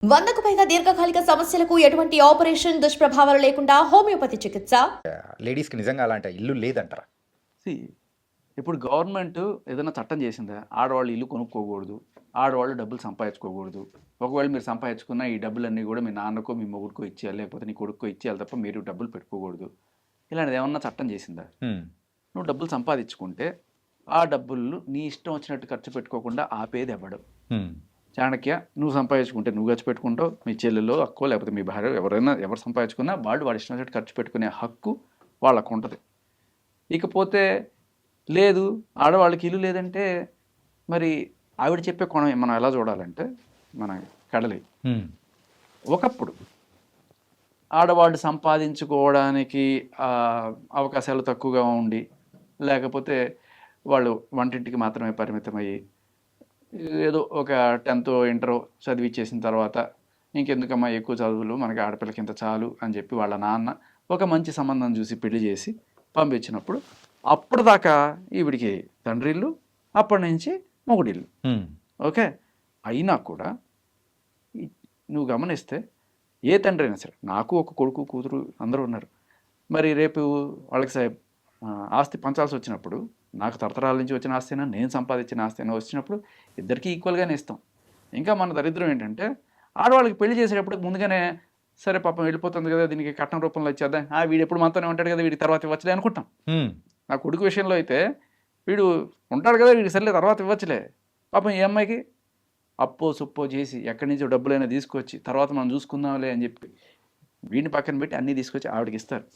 100కు పైగా దీర్ఘకాలిక సమస్యలకు ఎటువంటి ఆపరేషన్ దుష్ప్రభావాలు లేకుండా హోమియోపతి చికిత్స. లేడీస్కి నిజంగా అలాంటి ఇల్లు లేదంటారా? See, ఇప్పుడు గవర్నమెంట్ ఏదైనా చట్టం చేసిందా? ఆడవాళ్ళు ఇల్లు కొనుక్కోకూడదు, ఆడవాళ్ళు డబ్బులు సంపాదించుకోకూడదు. ఒకవేళ మీరు సంపాదించుకున్న ఈ డబ్బులన్నీ కూడా మీ నాన్నకో మీ మొగుడికో ఇచ్చేయాలి, లేకపోతే నీ కొడుకో ఇచ్చేయాలి తప్ప మీరు డబ్బులు పెట్టుకోకూడదు. ఇలాంటిది ఏమన్నా చట్టం చేసిందా? నువ్వు డబ్బులు సంపాదించుకుంటే ఆ డబ్బులు నీ ఇష్టం వచ్చినట్టు ఖర్చు పెట్టుకోకుండా ఆపేది ఎవడు? చాణక్య, నువ్వు సంపాదించుకుంటే నువ్వు ఖర్చు పెట్టుకుంటావు, మీ చెల్లెలో అక్కో లేకపోతే మీ భార్య ఎవరు సంపాదించుకున్నా వాడి ఇష్టం వచ్చినట్టు ఖర్చు పెట్టుకునే హక్కు వాళ్ళకు ఉంటుంది. ఇకపోతే లేదు ఆడవాళ్ళకి ఇల్లు లేదంటే మరి ఆవిడ చెప్పే కోణం మనం ఎలా చూడాలంటే, మన కడలి ఒకప్పుడు ఆడవాళ్ళు సంపాదించుకోవడానికి అవకాశాలు తక్కువగా ఉండి, లేకపోతే వాళ్ళు వంటింటికి మాత్రమే పరిమితమయ్యి ఏదో ఒక 10th ఇంటర్ చదివిచ్చేసిన తర్వాత ఇంకెందుకమ్మా ఎక్కువ చదువులు, మనకి ఆడపిల్లకి ఇంత చాలు అని చెప్పి వాళ్ళ నాన్న ఒక మంచి సంబంధం చూసి పెళ్లి చేసి పంపించినప్పుడు అప్పుడు దాకా ఈవిడికి తండ్రిల్లు, అప్పటి నుంచి మొగుడిల్లు. ఓకే, అయినా కూడా నువ్వు గమనిస్తే ఏ తండ్రి అయినా సరే, నాకు ఒక కొడుకు కూతురు అందరూ ఉన్నారు, మరి రేపు వాళ్ళకి ఆస్తి పంచాల్సి వచ్చినప్పుడు నాకు తరతరాల నుంచి వచ్చిన ఆస్తినా నేను సంపాదించిన ఆస్తినా వచ్చినప్పుడు ఇద్దరికీ ఈక్వల్గానే ఇస్తాం. ఇంకా మన దరిద్రం ఏంటంటే ఆడవాళ్ళకి పెళ్లి చేసేటప్పుడు ముందుగానే సరే పాపం వెళ్ళిపోతుంది కదా, దీనికి కట్నం రూపంలో ఇచ్చేద్దాం, వీడు ఎప్పుడు మనతోనే ఉంటాడు కదా, వీడికి తర్వాత ఇవ్వచ్చులే అనుకుంటాం. నా కొడుకు విషయంలో అయితే వీడు ఉంటాడు కదా, వీడికి సర్లే తర్వాత ఇవ్వచ్చులే. పాపం ఈ అమ్మాయికి అప్పో సుప్పో చేసి ఎక్కడి నుంచో డబ్బులైనా తీసుకొచ్చి తర్వాత మనం చూసుకుందాంలే అని చెప్పి వీడిని పక్కన పెట్టి అన్నీ తీసుకొచ్చి ఆవిడకి ఇస్తారు.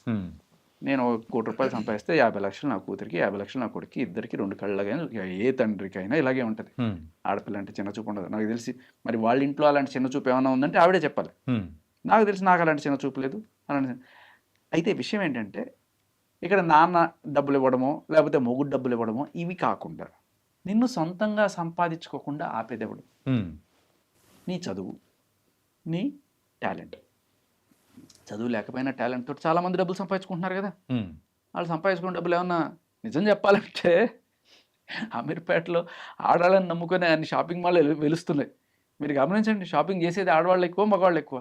నేను ₹1 కోటి సంపాదిస్తే 50 లక్షలు నా కూతురికి, 50 లక్షలు నా కొడుకు, ఇద్దరికి 2 కళ్ళగా ఏ తండ్రికైనా ఇలాగే ఉంటుంది. ఆడపిల్ల అంటే చిన్న చూపు ఉండదు. నాకు తెలిసి మరి వాళ్ళ ఇంట్లో అలాంటి చిన్న చూపు ఏమైనా ఉందంటే ఆవిడే చెప్పాలి. నాకు తెలిసి నాకు అలాంటి చిన్న చూపు లేదు. అలాంటి అయితే విషయం ఏంటంటే ఇక్కడ నాన్న డబ్బులు ఇవ్వడమో లేకపోతే మొగుడు డబ్బులు ఇవ్వడమో ఇవి కాకుండా నిన్ను సొంతంగా సంపాదించుకోకుండా ఆపేదేవుడు నీ చదువు, నీ టాలెంట్. చదువు లేకపోయినా టాలెంట్ తోటి చాలామంది డబ్బులు సంపాదించుకుంటున్నారు కదా. వాళ్ళు సంపాదించుకున్న డబ్బులు ఏమన్నా నిజం చెప్పాలంటే అమీర్పేటలో ఆడవాళ్ళని నమ్ముకునే అన్ని షాపింగ్ మాల్ వెలుస్తున్నాయి. మీరు గమనించండి, షాపింగ్ చేసేది ఆడవాళ్ళు ఎక్కువ, మగవాళ్ళు ఎక్కువ.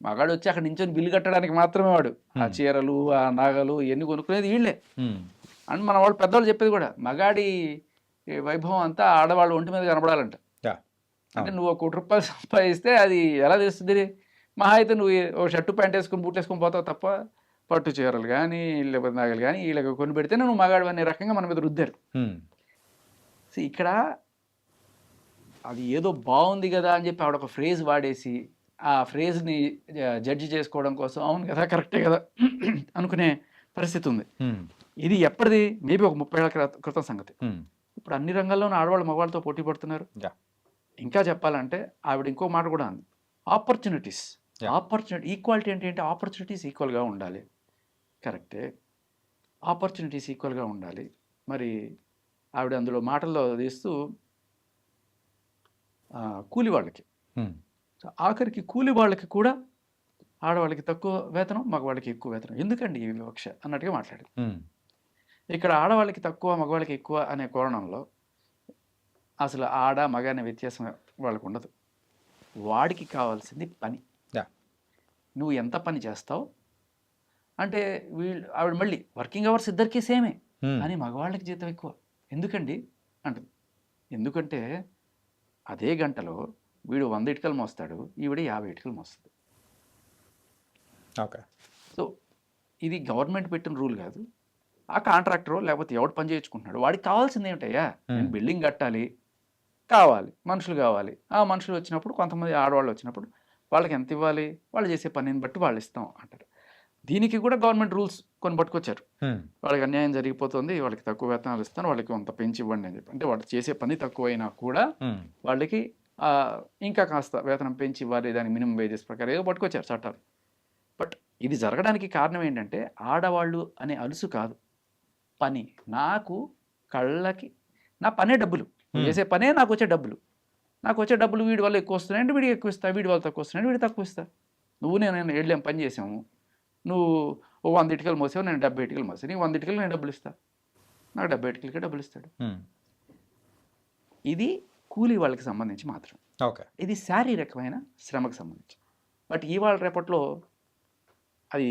మగాడు వచ్చి అక్కడ నించొని బిల్లు కట్టడానికి మాత్రమే వాడు ఆ చీరలు, ఆ నాగలు ఇవన్నీ కొనుక్కునేది వీళ్ళే. అండ్ మన వాళ్ళు పెద్దవాళ్ళు చెప్పేది కూడా, మగాడి వైభవం అంతా ఆడవాళ్ళు ఒంటి మీద కనపడాలంట. అంటే నువ్వు ₹1 కోటి సంపాదిస్తే అది ఎలా తెలుస్తుంది? మహా అయితే నువ్వు ఓ షర్టు ప్యాంట్ వేసుకొని బూట్ వేసుకొని పోతావు తప్ప పట్టు చీరలు కానీ లేకపోతే నాగలు కానీ వీళ్ళకి కొని పెడితేనే నువ్వు మగాడు అనే రకంగా మన మీద రుద్దారు. సో ఇక్కడ అది ఏదో బాగుంది కదా అని చెప్పి ఆవిడ ఒక ఫ్రేజ్ వాడేసి ఆ ఫ్రేజ్ని జడ్జి చేసుకోవడం కోసం అవును కదా కరెక్టే కదా అనుకునే పరిస్థితి ఉంది. ఇది ఎప్పటిది? మేబీ ఒక 30 ఏళ్ల క్రితం సంగతి. ఇప్పుడు అన్ని రంగాల్లోనూ ఆడవాళ్ళు మగవాళ్ళతో పోటీ పడుతున్నారు. ఇంకా చెప్పాలంటే ఆవిడ ఇంకో మాట కూడా ఉంది, ఆపర్చునిటీస్. ఈక్వాలిటీ అంటే ఏంటి? ఆపర్చునిటీస్ ఈక్వల్గా ఉండాలి. కరెక్టే, ఆపర్చునిటీస్ ఈక్వల్గా ఉండాలి. మరి ఆవిడ అందులో మాటల్లో తీస్తూ కూలి వాళ్ళకి, ఆఖరికి కూలి వాళ్ళకి కూడా ఆడవాళ్ళకి తక్కువ వేతనం, మగవాళ్ళకి ఎక్కువ వేతనం, ఎందుకండి ఈ వివక్ష అన్నట్టుగా మాట్లాడారు. ఇక్కడ ఆడవాళ్ళకి తక్కువ మగవాళ్ళకి ఎక్కువ అనే కోణంలో అసలు ఆడ మగ అనే వ్యత్యాసం వాళ్ళకు ఉండదు. వాడికి కావాల్సింది పని. నువ్వు ఎంత పని చేస్తావు అంటే ఆవిడ మళ్ళీ వర్కింగ్ అవర్స్ ఇద్దరికీ సేమే, కానీ మగవాళ్ళకి జీతం ఎక్కువ. ఎందుకండి అంటుంది. ఎందుకంటే అదే గంటలో వీడు 100 ఇటుకలు మోస్తాడు, ఈవిడ 50 ఇటుకలు మోస్తుంది. ఓకే, సో ఇది గవర్నమెంట్ పెట్టిన రూల్ కాదు. ఆ కాంట్రాక్టర్ లేకపోతే ఎవడు పని చేయించుకుంటున్నాడు వాడికి కావాల్సింది ఏమిటయ్యా? నేను బిల్డింగ్ కట్టాలి, కావాలి మనుషులు కావాలి. ఆ మనుషులు వచ్చినప్పుడు కొంతమంది ఆడవాళ్ళు వచ్చినప్పుడు వాళ్ళకి ఎంత ఇవ్వాలి, వాళ్ళు చేసే పనిని బట్టి వాళ్ళు ఇస్తాం అంటారు. దీనికి కూడా గవర్నమెంట్ రూల్స్ కొన్ని పట్టుకొచ్చారు. వాళ్ళకి అన్యాయం జరిగిపోతుంది, వాళ్ళకి తక్కువ వేతనాలు ఇస్తాను, వాళ్ళకి కొంత పెంచి ఇవ్వండి అని చెప్పి. అంటే వాళ్ళు చేసే పని తక్కువైనా కూడా వాళ్ళకి ఇంకా కాస్త వేతనం పెంచి ఇవ్వాలి, దానికి మినిమం వేజెస్ ప్రకారం ఏదో పట్టుకొచ్చారు చట్టాలు. బట్ ఇది జరగడానికి కారణం ఏంటంటే ఆడవాళ్ళు అనే అలుసు కాదు, పని. నాకు కళ్ళకి నా పనే డబ్బులు, చేసే పనే నాకు వచ్చే డబ్బులు. నాకు వచ్చే డబ్బులు వీడి వల్ల ఎక్కువ వస్తున్నాయంటే వీడికి ఎక్కువ ఇస్తా, వీడి వల్ల తక్కువ వస్తున్నాయంటే వీడి తక్కువ ఇస్తా. నేను వెళ్ళాం పని చేసాము, నువ్వు 100 ఇటుకలు మోసావు, నేను 70 ఇటుకలు మోసాను, నీకు 100 ఇటుకలు నేను డబ్బులు ఇస్తా, నాకు 70 ఇటుకలకే డబ్బులు ఇస్తాడు. ఇది కూలీ వాళ్ళకి సంబంధించి మాత్రం. ఓకే. ఇది శారీరకమైన శ్రమకు సంబంధించి. బట్ ఇవాళ రేపట్లో అది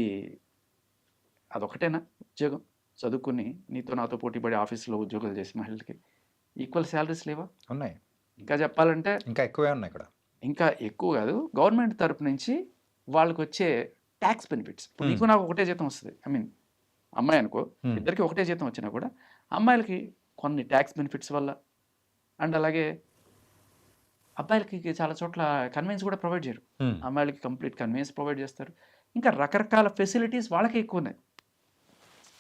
అదొకటేనా ఉద్యోగం? చదువుకుని నీతో నాతో పోటీపడి ఆఫీస్‌లో ఉద్యోగాలు చేసే మహిళలకి ఈక్వల్ సాలరీస్ లేవా? ఉన్నాయి. ఇంకా చెప్పాలంటే ఇంకా ఎక్కువే ఉన్నాయి ఇక్కడ. ఇంకా ఎక్కువ కాదు. గవర్నమెంట్ తరపు నుంచి వాళ్ళకొచ్చే ట్యాక్స్ బెనిఫిట్స్. ఇప్పుడు నీకు నాకు ఒకటే జీతం వస్తది. ఐ మీన్ అమ్మాయి అనుకో, ఇద్దరికి ఒకటే జీతం వచ్చినా కూడా అమ్మాయిలకి కొన్ని ట్యాక్స్ బెనిఫిట్స్ వల్ల అండ్ అలాగే అబ్బాయిలకి చాలా చోట్ల కన్వెన్స్ కూడా ప్రొవైడ్ చేయరు. అమ్మాయిలకి కంప్లీట్ కన్వెన్స్ ప్రొవైడ్ చేస్తారు. ఇంకా రకరకాల ఫెసిలిటీస్ వాళ్ళకి ఎక్కువ ఉన్నాయి.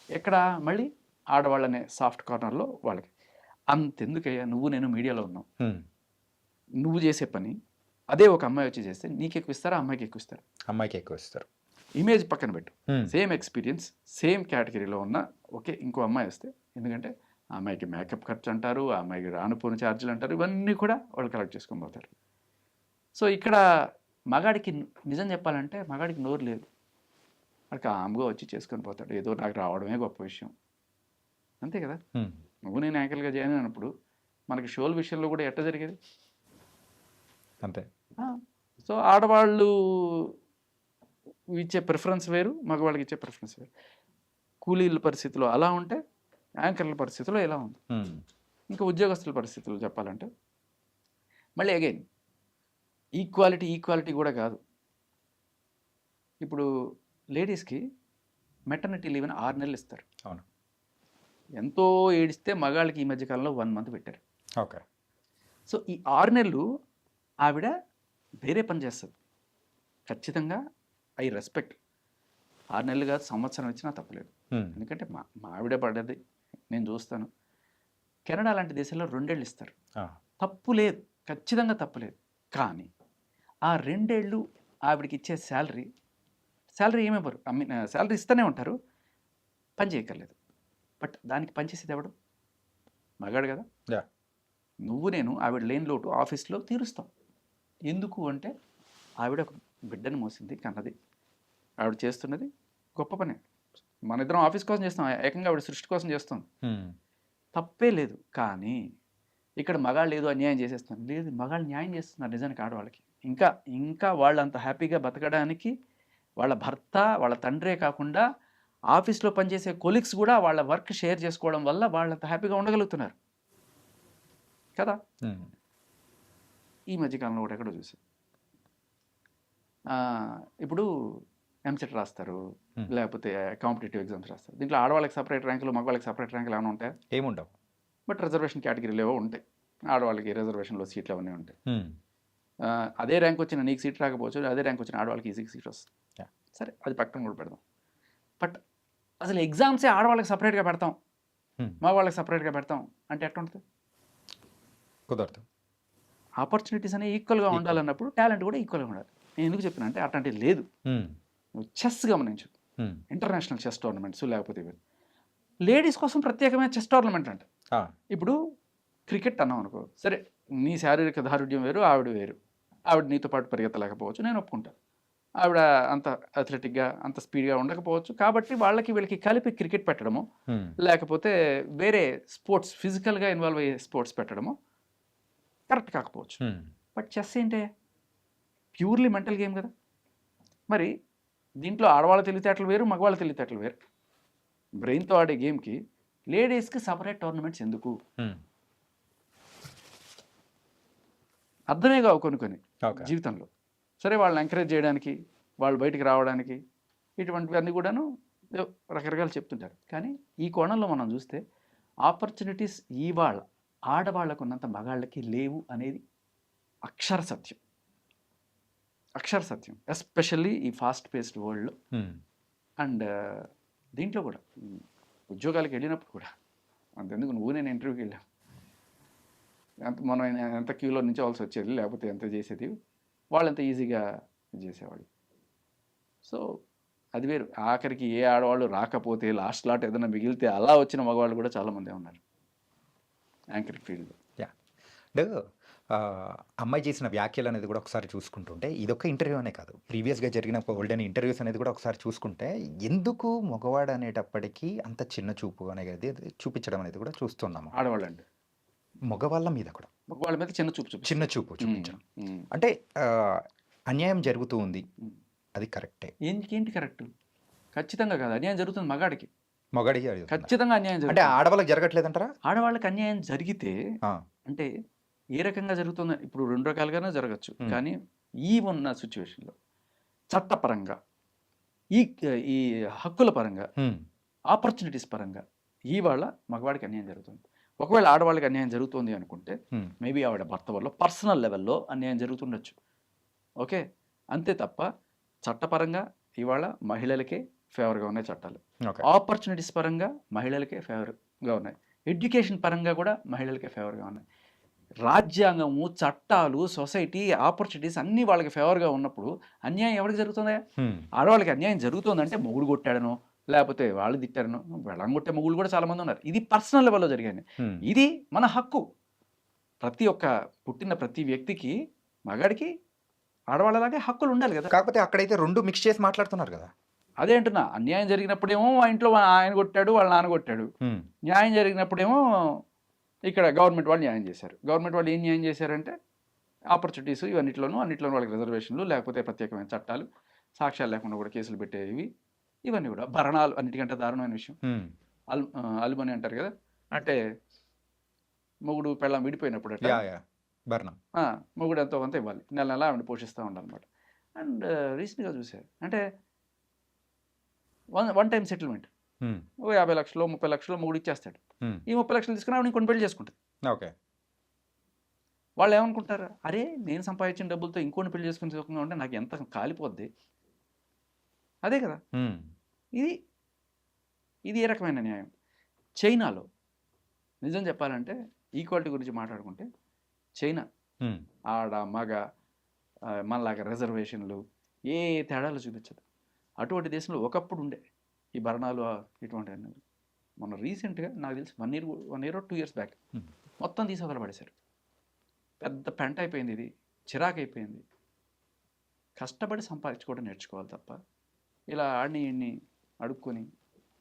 ఎక్కడ మళ్ళీ ఆడవాళ్ళనే సాఫ్ట్ కార్నర్లో వాళ్ళకి. అంతెందుకయ్యా, నువ్వు నేను మీడియాలో ఉన్నాం. నువ్వు చేసే పని అదే ఒక అమ్మాయి వచ్చి చేస్తే నీకు ఎక్కువ ఇస్తారా, అమ్మాయికి ఎక్కువ ఇస్తారా? అమ్మాయికి ఎక్కువ ఇస్తారు. ఇమేజ్ పక్కన పెట్టు, సేమ్ ఎక్స్పీరియన్స్ సేమ్ కేటగిరీలో ఉన్న ఓకే ఇంకో అమ్మాయి వస్తే, ఎందుకంటే ఆ అమ్మాయికి మేకప్ ఖర్చు అంటారు, ఆ అమ్మాయికి రానుపోని ఛార్జీలు అంటారు, ఇవన్నీ కూడా వాళ్ళు కలెక్ట్ చేసుకొని పోతారు. సో ఇక్కడ మగాడికి నిజం చెప్పాలంటే మగాడికి నోరు లేదు. వాడికి ఆమ్గా వచ్చి చేసుకొని పోతాడు. ఏదో నాకు రావడమే గొప్ప విషయం, అంతే కదా. నువ్వు నేను యాంకర్గా జాయిన్ అయినప్పుడు మనకి షోల విషయంలో కూడా ఎట్ట జరిగేది అంతే. సో ఆడవాళ్ళు ఇచ్చే ప్రిఫరెన్స్ వేరు, మగవాళ్ళకి ఇచ్చే ప్రిఫరెన్స్ వేరు. కూలీల పరిస్థితిలో అలా ఉంటే యాంకర్ల పరిస్థితిలో ఎలా ఉంది. ఇంకా ఉద్యోగస్తుల పరిస్థితులు చెప్పాలంటే మళ్ళీ అగైన్ ఈక్వాలిటీ కూడా కాదు. ఇప్పుడు లేడీస్కి మెటర్నిటీ లీవ్ అని 6 నెలలు ఇస్తారు. అవును. ఎంతో ఏడిస్తే మగాళ్ళకి ఈ మధ్యకాలంలో 1 మంత్ పెట్టారు. ఓకే. సో ఈ 6 నెలలు ఆవిడ వేరే పని చేస్తుంది ఖచ్చితంగా. I respect. 6 నెలలు కాదు, సంవత్సరం ఇచ్చినా తప్పలేదు. ఎందుకంటే మా ఆవిడే పడ్డది, నేను చూస్తాను. కెనడా లాంటి దేశాల్లో 2 ఏళ్ళు ఇస్తారు, తప్పు లేదు, ఖచ్చితంగా తప్పులేదు. కానీ ఆ 2 ఏళ్ళు ఆవిడకి ఇచ్చే శాలరీ ఏమివ్వరు. ఐ మీన్ శాలరీ ఇస్తూనే ఉంటారు, పని చేయక్కర్లేదు. బట్ దానికి పనిచేసేది ఎవడు? మగాడు కదా. నువ్వు నేను ఆవిడ లేని లోటు ఆఫీస్లో తీరుస్తాం. ఎందుకు అంటే ఆవిడ ఒక బిడ్డను మోసింది, కన్నది. ఆవిడ చేస్తున్నది గొప్ప పనే. మన ఇద్దరం ఆఫీస్ కోసం చేస్తాం, ఏకంగా ఆవిడ సృష్టి కోసం చేస్తాం, తప్పే లేదు. కానీ ఇక్కడ మగాళ్ళు ఏదో అన్యాయం చేసేస్తాను లేదు, మగాళ్ళు న్యాయం చేస్తున్నారు నిజానికి ఆడవాళ్ళకి. ఇంకా వాళ్ళు అంత హ్యాపీగా బతకడానికి వాళ్ళ భర్త, వాళ్ళ తండ్రే కాకుండా ఆఫీస్లో పనిచేసే కొలీగ్స్ కూడా వాళ్ళ వర్క్ షేర్ చేసుకోవడం వల్ల వాళ్ళంత హ్యాపీగా ఉండగలుగుతున్నారు కదా. ఈ మధ్యకాలంలో కూడా ఎక్కడో చూసాం. ఇప్పుడు ఎంసెట్ రాస్తారు, లేకపోతే కాంపిటేటివ్ ఎగ్జామ్స్ రాస్తారు. దీంట్లో ఆడవాళ్ళకి సపరేట్ ర్యాంకులు, మగవాళ్ళకి సపరేట్ ర్యాంకులు ఏమైనా ఉంటాయా? ఏముండవు. బట్ రిజర్వేషన్ కేటగిరీలు ఏవో ఉంటాయి. ఆడవాళ్ళకి రిజర్వేషన్లో సీట్లు అవన్నీ ఉంటాయి. అదే ర్యాంక్ వచ్చిన నీకు సీట్ రాకపోవచ్చు, అదే ర్యాంక్ వచ్చిన ఆడవాళ్ళకి ఈజీగా సీట్ వస్తుంది. సరే, అది పక్కన కూడా పెడదాం. బట్ అసలు ఎగ్జామ్సే ఆడవాళ్ళకి సపరేట్గా పెడతాం, మగవాళ్ళకి సపరేట్గా పెడతాం అంటే ఎట్లా ఉంటుంది? కుదరదు. ఆపర్చునిటీస్ అనేవి ఈక్వల్గా ఉండాలన్నప్పుడు టాలెంట్ కూడా ఈక్వల్గా ఉండాలి. నేను ఎందుకు చెప్పిన అంటే అట్లాంటివి లేదు. నువ్వు చెస్ గమనించు, ఇంటర్నేషనల్ చెస్ టోర్నమెంట్స్, లేకపోతే ఇవి లేడీస్ కోసం ప్రత్యేకమైన చెస్ టోర్నమెంట్ అంట. ఇప్పుడు క్రికెట్ అన్నాం అనుకో, సరే నీ శారీరక దారుఢ్యం వేరు, ఆవిడ వేరు. ఆవిడ నీతో పాటు పరిగెత్తలేకపోవచ్చు, నేను ఒప్పుకుంటాను. ఆవిడ అంత అథ్లెటిక్గా అంత స్పీడ్గా ఉండకపోవచ్చు. కాబట్టి వీళ్ళకి కలిపి క్రికెట్ పెట్టడము, లేకపోతే వేరే స్పోర్ట్స్ ఫిజికల్గా ఇన్వాల్వ్ అయ్యే స్పోర్ట్స్ పెట్టడము కరెక్ట్ కాకపోవచ్చు. బట్ చెస్ ఏంటే ప్యూర్లీ మెంటల్ గేమ్ కదా. మరి దీంట్లో ఆడవాళ్ళ తెలివితేటలు వేరు, మగవాళ్ళ తెలివితేటలు వేరు. బ్రెయిన్తో ఆడే గేమ్కి లేడీస్కి సపరేట్ టోర్నమెంట్స్ ఎందుకు? అర్థమే కావు కొన్ని జీవితంలో. సరే, వాళ్ళని ఎంకరేజ్ చేయడానికి, వాళ్ళు బయటికి రావడానికి, ఇటువంటివన్నీ కూడాను రకరకాలు చెప్తుంటారు. కానీ ఈ కోణంలో మనం చూస్తే ఆపర్చునిటీస్ ఇవాళ ఆడవాళ్ళకు ఉన్నంత మగాళ్ళకి లేవు అనేది అక్షర సత్యం. ఎస్పెషల్లీ ఈ ఫాస్ట్ పేస్డ్ వరల్డ్లో. అండ్ దీంట్లో కూడా ఉద్యోగాలకు వెళ్ళినప్పుడు కూడా అంతెందుకు, నువ్వు నేను ఇంటర్వ్యూకి వెళ్ళాం, మనం ఎంత క్యూలో నించోవాల్సి వచ్చేది, లేకపోతే ఎంత చేసేది, వాళ్ళు ఎంత ఈజీగా చేసేవాళ్ళు. సో అది వేరు. ఆఖరికి ఏ ఆడవాళ్ళు రాకపోతే లాస్ట్ లాట్ ఏదైనా మిగిలితే అలా వచ్చిన మగవాళ్ళు కూడా చాలామంది ఉన్నారు యాంకరింగ్ ఫీల్డ్లో. అమ్మాయి చేసిన వ్యాఖ్యలు అనేది కూడా ఒకసారి చూసుకుంటుంటే, ఇదొక ఇంటర్వ్యూ అనే కాదు, ప్రీవియస్గా జరిగిన గోల్డెన్ ఇంటర్వ్యూస్ అనేది కూడా ఒకసారి చూసుకుంటే, ఎందుకు మగవాడు అనేటప్పటికీ అంత చిన్న చూపు అనేది చూపించడం అనేది కూడా చూస్తున్నాము. ఆడవాళ్ళు అంటే మగవాళ్ళ మీద కూడా వాళ్ళ మీద చిన్న చూపు చూపిస్తారు. చిన్న చూపు చూపించడం. ఉమ్. అంటే అన్యాయం జరుగుతూ ఉంది, ఉమ్. అది కరెక్టే. ఏంటి కరెక్ట్? ఖచ్చితంగా కాదు, అన్యాయం జరుగుతుంది మగాడికి. మగాడికి జరుగుతుందా? ఖచ్చితంగా అన్యాయం అంటే జరుగుతుంది. ఆడవాళ్ళకి జరగట్లేదంటారా? ఆడవాళ్ళకి అన్యాయం జరిగితే ఆ, అంటే ఏ రకంగా జరుగుతుంది? ఇప్పుడు 2 రకాలుగానే జరగచ్చు. ఉమ్, కానీ ఈ ఉన్న సిచ్యువేషన్లో చట్టపరంగా, ఈ ఈ హక్కుల పరంగా, ఉమ్, ఆపర్చునిటీస్ పరంగా ఇవాళ మగవాడికి అన్యాయం జరుగుతుంది. ఒకవేళ ఆడవాళ్ళకి అన్యాయం జరుగుతుంది అనుకుంటే ఉమ్, మేబీ ఆవిడ భర్త వల్ల పర్సనల్ లెవెల్లో అన్యాయం జరుగుతుండొచ్చు. ఓకే, అంతే తప్ప చట్టపరంగా ఇవాళ మహిళలకే ఫేవర్గా ఉన్నాయి చట్టాలు. ఓకే. ఆపర్చునిటీస్ పరంగా మహిళలకే ఫేవర్గా ఉన్నాయి. ఎడ్యుకేషన్ పరంగా కూడా మహిళలకే ఫేవర్గా ఉన్నాయి. రాజ్యాంగము, చట్టాలు, సొసైటీ, ఆపర్చునిటీస్ అన్నీ వాళ్ళకి ఫేవర్గా ఉన్నప్పుడు అన్యాయం ఎవరికి జరుగుతుందా? ఉమ్, ఆడవాళ్ళకి అన్యాయం జరుగుతుందంటే మొగుడు కొట్టాడనో, లేకపోతే వాళ్ళు తిట్టారనో, వెళ్ళంగొట్టే మొగుళ్ళు కూడా చాలామంది ఉన్నారు. ఇది పర్సనల్ లెవెల్లో జరిగాయి. ఉమ్, ఇది మన హక్కు. ప్రతి ఒక్క పుట్టిన ప్రతి వ్యక్తికి, మగాడికి ఆడవాళ్ళలాగే హక్కులు ఉండాలి కదా. కాకపోతే అక్కడైతే రెండు మిక్స్ చేసి మాట్లాడుతున్నారు కదా. అదే అంటున్నా, అన్యాయం జరిగినప్పుడేమో ఆ ఇంట్లో ఆయన కొట్టాడు, వాళ్ళ నాన్న కొట్టాడు. ఉమ్, న్యాయం జరిగినప్పుడేమో ఇక్కడ గవర్నమెంట్ వాళ్ళు న్యాయం చేశారు. గవర్నమెంట్ వాళ్ళు ఏం న్యాయం చేశారంటే ఆపర్చునిటీస్ ఇవన్నిట్లోనూ వాళ్ళకి రిజర్వేషన్లు, లేకపోతే ప్రత్యేకమైన చట్టాలు, సాక్ష్యాలు లేకుండా కూడా కేసులు పెట్టేవి, ఇవన్నీ కూడా భరణాలు. అన్నిటికంటే దారుణమైన విషయం ఉమ్, అలుమని అంటారు కదా, అంటే మొగుడు పెళ్ళాం విడిపోయినప్పుడు అట్లా యా, యా, భరణం. మొగుడు ఎంతో కొంత ఇవ్వాలి, నెల నెల ఆవిడ పోషిస్తూ ఉండాలన్నమాట. అండ్ రీసెంట్గా చూశారు అంటే వన్ టైం సెటిల్మెంట్, ఉమ్, ఓ 50 లక్షలు 30 లక్షలు మొగుడు ఇచ్చేస్తాడు. ఉమ్, ఈ 30 లక్షలు తీసుకుని ఆవిడ ఇంకొని పెళ్లి చేసుకుంటుంది. ఓకే. వాళ్ళు ఏమనుకుంటారు, అరే నేను సంపాదించిన డబ్బులతో ఇంకోటి పెళ్లి చేసుకుని చేసుకున్నా ఉంటే నాకు ఎంత కాలిపోద్ది. అదే కదా. ఉమ్, ఇది ఇది ఏ రకమైన న్యాయం? చైనాలో నిజం చెప్పాలంటే ఈక్వాలిటీ గురించి మాట్లాడుకుంటే, చైనా ఉమ్, ఆడ మగ మనలాగా రిజర్వేషన్లు ఏ తేడాలు చూపించదు. అటువంటి దేశంలో ఒకప్పుడు ఉండే ఈ భరణాలు ఇటువంటి అన్నీ. మొన్న రీసెంట్గా నాకు తెలిసి 1 year or 2 years back Hmm. మొత్తం తీసి వదలబడేశారు. పెద్ద పెంట అయిపోయింది, ఇది చిరాకు అయిపోయింది. కష్టపడి సంపాదించుకోవడం నేర్చుకోవాలి తప్ప ఇలా ఆడిని ఈడిని అడుక్కొని,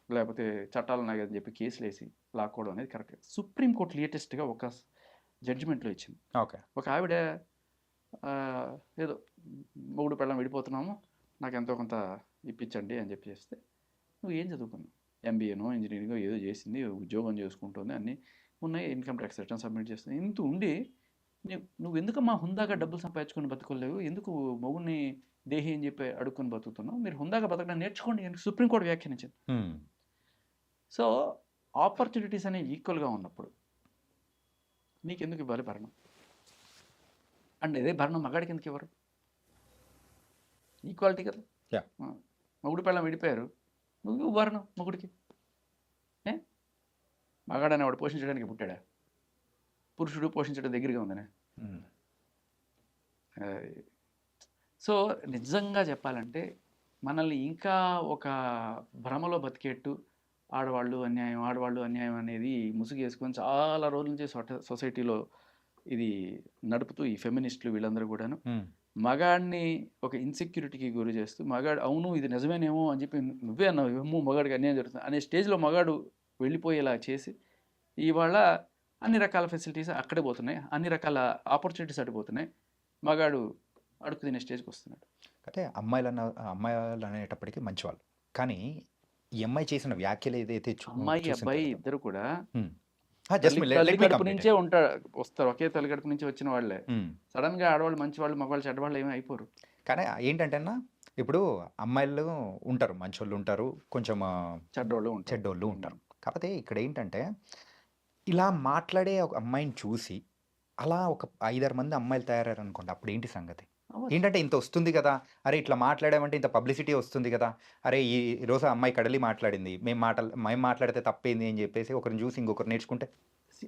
లేకపోతే చట్టాలు ఉన్నాయి అని చెప్పి కేసులు వేసి లాక్కోవడం అనేది కరెక్ట్. సుప్రీంకోర్టు లేటెస్ట్గా ఒక జడ్జిమెంట్లో ఇచ్చింది. ఓకే. ఒక ఆవిడ ఏదో మొగుడు పెళ్ళం విడిపోతున్నాము, నాకు ఎంతో కొంత ఇప్పించండి అని చెప్పి చేస్తే, నువ్వు ఏం చదువుకున్నావు? ఎంబీఏనో ఇంజనీరింగో ఏదో చేసింది, ఉద్యోగం చేసుకుంటుంది, అన్నీ ఉన్నాయి, ఇన్కమ్ ట్యాక్స్ రిటర్న్ సబ్మిట్ చేస్తుంది. ఇంత ఉండి నువ్వు ఎందుకమ్మా హుందాగా డబ్బులు సంపాదించుకొని బతుకోలేవు? ఎందుకు మొగుడిని దేహి అని చెప్పి అడుక్కొని బతుకుతున్నావు? మీరు హుందాగా బతకడం నేర్చుకోండి అని సుప్రీంకోర్టు వ్యాఖ్యానించింది. ఉమ్, సో ఆపర్చునిటీస్ అనేవి ఈక్వల్గా ఉన్నప్పుడు నీకెందుకు ఇవ్వాలి భరణం? అండ్ ఇదే భరణం మగాడికి ఎందుకు ఇవ్వరు? ఈక్వాలిటీ కదా. Yeah. మొగుడు పెళ్ళం విడిపోయారు, నువ్వు భరణం మొగుడికి. మగాడని వాడు పోషించడానికి పుట్టాడా? పురుషుడు పోషించడం దగ్గరగా ఉందనే. ఉమ్, సో నిజంగా చెప్పాలంటే మనల్ని ఇంకా ఒక భ్రమలో బతికేట్టు ఆడవాళ్ళు అన్యాయం అనేది ముసుగేసుకొని చాలా రోజుల నుంచి సొసైటీలో ఇది నడుపుతూ ఈ ఫెమినిస్టులు వీళ్ళందరూ కూడాను ఉమ్, మగాడిని ఒక ఇన్సెక్యూరిటీకి గురి చేస్తూ, మగాడు అవును ఇది నిజమేనేమో అని చెప్పి నువ్వే అన్నావు, ఏమో మగాడికి అన్యాయం జరుగుతుంది అనే స్టేజ్లో మగాడు వెళ్ళిపోయేలా చేసి ఇవాళ అన్ని రకాల ఫెసిలిటీస్ అక్కడే పోతున్నాయి, అన్ని రకాల ఆపర్చునిటీస్ అడిపోతున్నాయి, మగాడు అడుగు తినే స్టేజ్కి వస్తున్నాడు. అంటే అమ్మాయిలు అనేటప్పటికీ మంచివాళ్ళు, కానీ ఈ అమ్మాయి చేసిన వ్యాఖ్యలు ఏదైతే అమ్మాయి అబ్బాయి ఇద్దరు కూడా జస్ట్ గడుపు నుంచే వస్తారు, ఒకే తల్లి గడుపు నుంచి వచ్చిన వాళ్ళే. సడన్ గా ఆడవాళ్ళు మంచి వాళ్ళు, మగవాళ్ళు చెడ్డవాళ్ళు ఏమీ అయిపోరు. కానీ ఏంటంటే అన్న, ఇప్పుడు అమ్మాయిలు ఉంటారు, మంచోళ్ళు ఉంటారు, కొంచెం చెడ్డోళ్ళు ఉంటారు. కాకపోతే ఇక్కడ ఏంటంటే ఇలా మాట్లాడే ఒక అమ్మాయిని చూసి అలా ఒక 5-6 మంది అమ్మాయిలు తయారయ్యారు అనుకోండి, అప్పుడు ఏంటి సంగతి? ఏంటంటే ఇంత వస్తుంది కదా, అరే ఇట్లా మాట్లాడామంటే ఇంత పబ్లిసిటీ వస్తుంది కదా, అరే ఈ రోజు అమ్మాయి కడలి మాట్లాడింది, మేము మాట్లాడితే తప్పేంది అని చెప్పేసి ఒకరిని చూసి ఇంకొకరు నేర్చుకుంటే.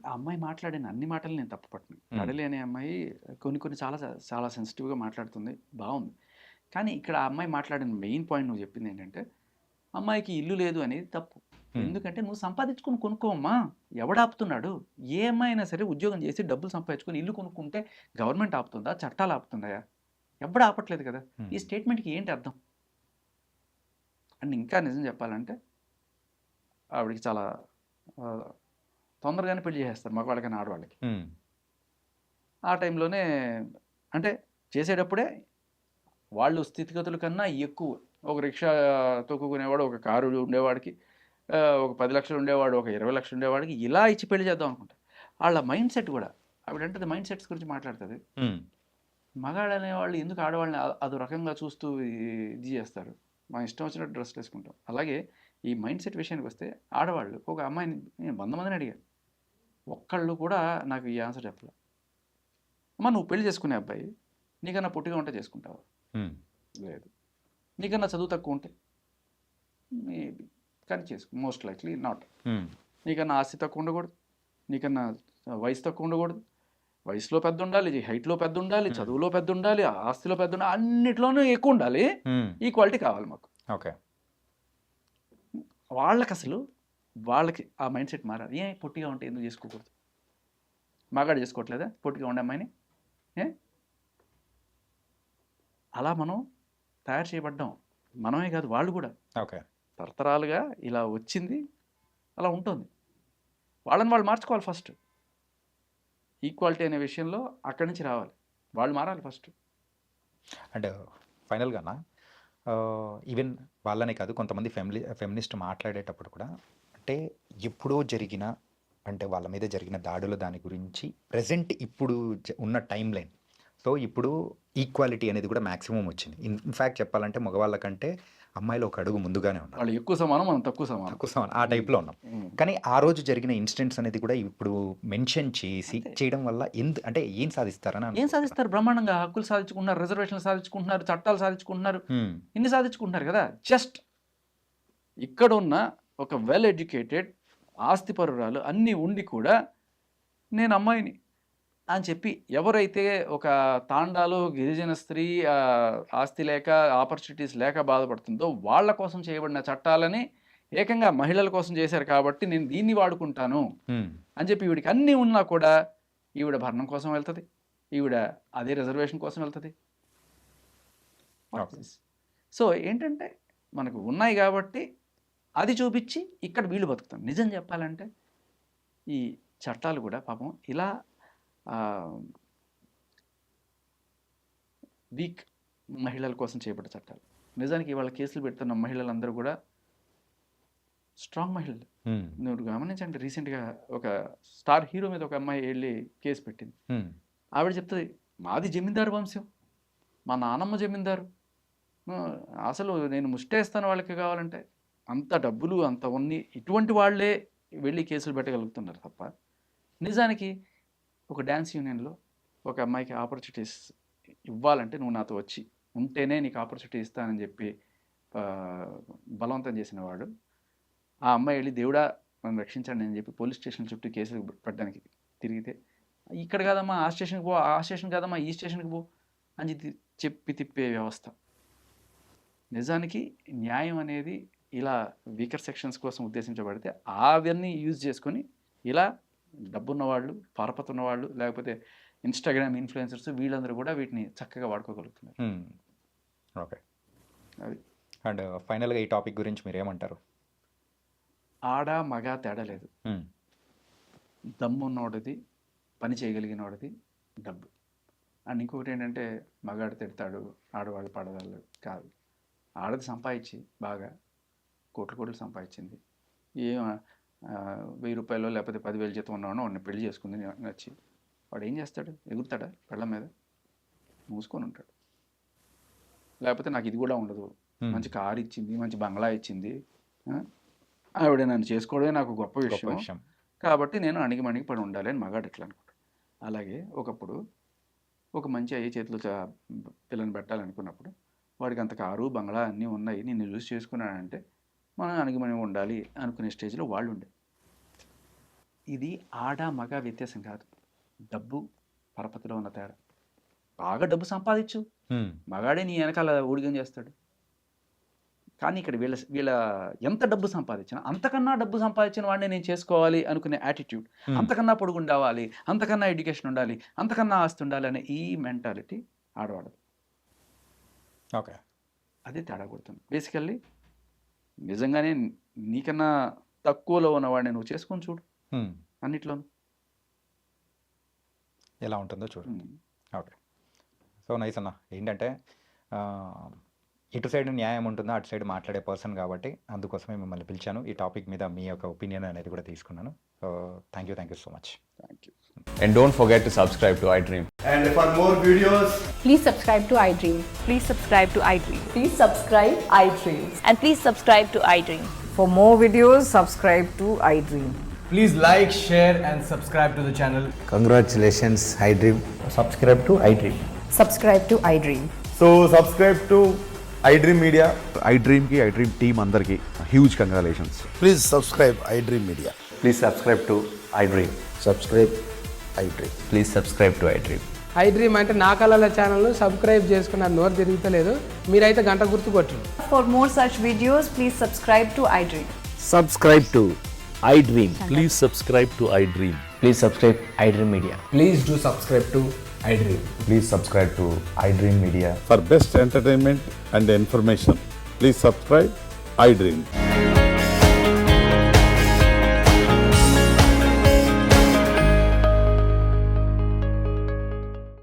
ఆ అమ్మాయి మాట్లాడిన అన్ని మాటలు నేను తప్పు పట్టను. కడలి అనే అమ్మాయి కొన్ని చాలా చాలా సెన్సిటివ్గా మాట్లాడుతుంది, బాగుంది. కానీ ఇక్కడ ఆ అమ్మాయి మాట్లాడిన మెయిన్ పాయింట్ నువ్వు చెప్పింది ఏంటంటే, అమ్మాయికి ఇల్లు లేదు అనేది తప్పు. ఎందుకంటే నువ్వు సంపాదించుకొని కొనుక్కోమ్మా, ఎవడాపుతున్నాడు? ఏ అమ్మాయి అయినా సరే ఉద్యోగం చేసి డబ్బులు సంపాదించుకొని ఇల్లు కొనుక్కుంటే గవర్నమెంట్ ఆపుతుందా, చట్టాలు ఆపుతున్నాయా? ఎవడు ఆపట్లేదు కదా. ఈ స్టేట్మెంట్కి ఏంటి అర్థం? అండ్ ఇంకా నిజం చెప్పాలంటే ఆవిడకి చాలా తొందరగానే పెళ్లి చేసేస్తారు మగవాళ్ళకైనా ఆడవాళ్ళకి. ఉమ్, ఆ టైంలోనే అంటే చేసేటప్పుడే వాళ్ళు స్థితిగతుల కన్నా ఎక్కువ, ఒక రిక్షా తొక్కుకునేవాడు ఒక కారు ఉండేవాడికి, ఒక 10 లక్షలు ఉండేవాడు ఒక 20 లక్షలు ఉండేవాడికి ఇలా ఇచ్చి పెళ్లి చేద్దాం అనుకుంటా. వాళ్ళ మైండ్ సెట్ కూడా, ఆవిడంటే మైండ్ సెట్స్ గురించి మాట్లాడుతుంది. ఉమ్, మగాడు అనేవాళ్ళు ఎందుకు ఆడవాళ్ళని అదో రకంగా చూస్తూ ఇది చేస్తారు, మా ఇష్టం వచ్చినట్టు డ్రెస్ వేసుకుంటాం. అలాగే ఈ మైండ్ సెట్ విషయానికి వస్తే ఆడవాళ్ళు ఒక అమ్మాయిని నేను 100 మందిని అడిగాను, ఒక్కళ్ళు కూడా నాకు ఈ ఆన్సర్ చెప్పలే. అమ్మ నువ్వు పెళ్లి చేసుకునే అబ్బాయి నీకన్నా పొట్టిగా ఉంటే చేసుకుంటావా? ఉమ్, లేదు. నీకన్నా చదువు తక్కువ ఉంటే మేబీ, కానీ చేసుకో, మోస్ట్ లైక్లీ నాట్. ఉమ్, నీకన్నా ఆస్తి తక్కువ ఉండకూడదు, నీకన్నా వయసు తక్కువ ఉండకూడదు, వయసులో పెద్ద ఉండాలి, హైట్లో పెద్ద ఉండాలి, చదువులో పెద్ద ఉండాలి, ఆస్తిలో పెద్ద ఉండాలి, అన్నిట్లోనూ ఎక్కువ ఉండాలి. ఉమ్, ఈక్వాలిటీ కావాలి మాకు. ఓకే. వాళ్ళకి అసలు వాళ్ళకి ఆ మైండ్ సెట్ మారాలి. ఏ పొట్టిగా ఉంటే ఎందుకు చేసుకోకూడదు? మగాడు చేసుకోవట్లేదా పొట్టిగా ఉండే అమ్మాయిని? ఏ అలా మనం తయారు చేయబడ్డాం, మనమే కాదు వాళ్ళు కూడా. ఓకే. తరతరాలుగా ఇలా వచ్చింది, అలా ఉంటుంది. వాళ్ళని వాళ్ళు మార్చుకోవాలి ఫస్ట్. ఈక్వాలిటీ అనే విషయంలో అక్కడి నుంచి రావాలి, వాళ్ళు మారాలి ఫస్ట్. అండ్ ఫైనల్గానా ఈవెన్ వాళ్ళనే కాదు, కొంతమంది ఫెమినిస్ట్ మాట్లాడేటప్పుడు కూడా అంటే ఎప్పుడో జరిగిన అంటే వాళ్ళ మీద జరిగిన దాడుల దాని గురించి ప్రజెంట్ ఇప్పుడు ఉన్న టైం లైన్, సో ఇప్పుడు ఈక్వాలిటీ అనేది కూడా మ్యాక్సిమం వచ్చింది. ఇన్ఫ్యాక్ట్ చెప్పాలంటే మగవాళ్ళ కంటే అమ్మాయిలు ఒక అడుగు ముందుగానే ఉన్నారు. వాళ్ళు ఎక్కువ సమానం, మనం తక్కువ సమానం. తక్కువ సమానం ఆ టైప్లో ఉన్నాం. కానీ ఆ రోజు జరిగిన ఇన్సిడెంట్స్ అనేది కూడా ఇప్పుడు మెన్షన్ చేసి చేయడం వల్ల అంటే ఏం సాధిస్తారని ఏం సాధిస్తారు? బ్రహ్మాండంగా హక్కులు సాధించుకుంటున్నారు, రిజర్వేషన్లు సాధించుకుంటున్నారు, చట్టాలు సాధించుకుంటున్నారు, ఇన్ని సాధించుకుంటున్నారు కదా. జస్ట్ ఇక్కడ ఉన్న ఒక వెల్ ఎడ్యుకేటెడ్ ఆస్తిపరురాలు అన్నీ ఉండి కూడా నేను అమ్మాయిని అని చెప్పి ఎవరైతే ఒక తాండాలో గిరిజన స్త్రీ ఆస్తి లేక ఆపర్చునిటీస్ లేక బాధపడుతుందో వాళ్ళ కోసం చేయబడిన చట్టాలని ఏకంగా మహిళల కోసం చేశారు కాబట్టి నేను దీన్ని వాడుకుంటాను అని చెప్పి ఈవిడికి అన్నీ ఉన్నా కూడా ఈవిడ భరణం కోసం వెళ్తుంది, ఈవిడ అదే రిజర్వేషన్ కోసం వెళ్తుంది. సో ఏంటంటే మనకు ఉన్నాయి కాబట్టి అది చూపించి ఇక్కడ వీళ్ళు బతుకుతాం. నిజం చెప్పాలంటే ఈ చట్టాలు కూడా పాపం ఇలా వీక్ మహిళల కోసం చేయబడ్డ చట్టాలు. నిజానికి ఇవాళ కేసులు పెడుతున్న మహిళలందరూ కూడా స్ట్రాంగ్ మహిళలు. నువ్వు గమనించండి, రీసెంట్గా ఒక స్టార్ హీరో మీద ఒక అమ్మాయి వెళ్ళి కేసు పెట్టింది. ఆవిడ చెప్తుంది, మాది జమీందారు వంశం, మా నానమ్మ జమీందారు, అసలు నేను ముష్టేస్తాను వాళ్ళకి కావాలంటే. అంత డబ్బులు అంత ఉంది, ఇటువంటి వాళ్ళే వెళ్ళి కేసులు పెట్టగలుగుతున్నారు తప్ప నిజానికి ఒక డ్యాన్స్ యూనియన్లో ఒక అమ్మాయికి ఆపర్చునిటీస్ ఇవ్వాలంటే నువ్వు నాతో వచ్చి ఉంటేనే నీకు ఆపర్చునిటీ ఇస్తానని చెప్పి బలవంతం చేసిన వాడు ఆ అమ్మాయి వెళ్ళి దేవుడా నన్ను రక్షించండి అని చెప్పి పోలీస్ స్టేషన్ చుట్టూ కేసులు పెట్టడానికి తిరిగితే, ఇక్కడ కాదమ్మా ఆ స్టేషన్కి పో, ఆ స్టేషన్ కాదమ్మా ఈ స్టేషన్కి పో అని చెప్పి తిప్పే వ్యవస్థ. నిజానికి న్యాయం అనేది ఇలా వీకర్ సెక్షన్స్ కోసం ఉద్దేశించబడితే అవన్నీ యూజ్ చేసుకొని ఇలా డబ్బున్న వాళ్ళు, పరపతున్న వాళ్ళు, లేకపోతే ఇన్స్టాగ్రామ్ ఇన్ఫ్లుయెన్సర్స్ వీళ్ళందరూ కూడా వీటిని చక్కగా వాడుకోగలుగుతున్నారు. ఓకే. అది. అండ్ ఫైనల్గా ఈ టాపిక్ గురించి మీరు ఏమంటారు? ఆడ మగ తేడా లేదు. దమ్మున్నోడిది, పని చేయగలిగినోడిది డబ్బు. అండ్ ఇంకొకటి ఏంటంటే మగాడు తిడతాడు, ఆడవాళ్ళు పడవాళ్ళు కాదు. ఆడది సంపాదించి బాగా కోట్లు సంపాదించింది, ఏం 1000 రూపాయలు లేకపోతే 10,000 జీతం ఉన్నవాడు వాడిని పెళ్లి చేసుకుంది నచ్చి, వాడు ఏం చేస్తాడు? ఎగురుతాడా పెళ్ళ మీద? మూసుకొని ఉంటాడు. లేకపోతే నాకు ఇది కూడా ఉండదు, మంచి కారు ఇచ్చింది, మంచి బంగ్లా ఇచ్చింది, ఆవిడ నన్ను చేసుకోవడమే నాకు గొప్ప విషయం కాబట్టి నేను అణిగి పడి ఉండాలి అని మగాడు ఎట్లా అనుకుంటాడు. అలాగే ఒకప్పుడు ఒక మంచి అయ్యే చేతిలో పిల్లని పెట్టాలనుకున్నప్పుడు వాడికి అంత కారు బంగ్లా అన్నీ ఉన్నాయి, నిన్ను చూసి చేసుకున్నాడంటే మనం అణిగిమణి ఉండాలి అనుకునే స్టేజ్లో వాళ్ళు ఉండే. ఇది ఆడ మగ వ్యత్యాసం కాదు, డబ్బు పరపతిలో ఉన్న తేడా. బాగా డబ్బు సంపాదించు, మగాడే నీ వెనకాల ఊడిగం చేస్తాడు. కానీ ఇక్కడ వీళ్ళ ఎంత డబ్బు సంపాదించినా అంతకన్నా డబ్బు సంపాదించిన వాడిని నేను చేసుకోవాలి అనుకునే యాటిట్యూడ్, అంతకన్నా పొడుగు ఉండాలి, అంతకన్నా ఎడ్యుకేషన్ ఉండాలి, అంతకన్నా ఆస్తి ఉండాలి అనే ఈ మెంటాలిటీ ఆడవాడదు. ఓకే, అదే తేడా కొడుతుంది. బేసికల్లీ నిజంగానే నీకన్నా తక్కువలో ఉన్నవాడిని నువ్వు చేసుకొని చూడు, అన్నిట్లోనూ. ఎలా ఉంటుందో చూడండి. ఓకే. సో నైస్ అన్న. ఏంటంటే ఇటు సైడ్ న్యాయం ఉంటుందో అటు సైడ్ మాట్లాడే పర్సన్ కాబట్టి అందుకోసమే మిమ్మల్ని పిలిచాను. ఈ టాపిక్ మీద మీ యొక్క ఒపీనియన్ అనేది కూడా తీసుకున్నాను. So thank you so much. Thank you. And don't forget to subscribe to iDream. And for more videos, Please subscribe to iDream. Please subscribe to iDream. Please subscribe iDream. And please subscribe to iDream. For more videos, subscribe to iDream. please like, share, and subscribe to the channel. Congratulations, iDream. Subscribe to iDream. Subscribe to iDream. So subscribe to iDream Media. iDream ki iDream team అందరికి huge congratulations. Please subscribe iDream Media. Please subscribe to iDream. Subscribe iDream. Please subscribe to iDream. iDream అంటే నా కళల channel subscribe చేసుకున్నారు, నోరు తిరుగుతలేదు, మీరైతే గంట గుర్తు కొట్టండి. For more such videos, please subscribe to iDream. Subscribe to iDream. Please subscribe to iDream. Please subscribe iDream Media. Please do subscribe to iDream. Please subscribe to iDream Media. For best entertainment and information, please subscribe iDream.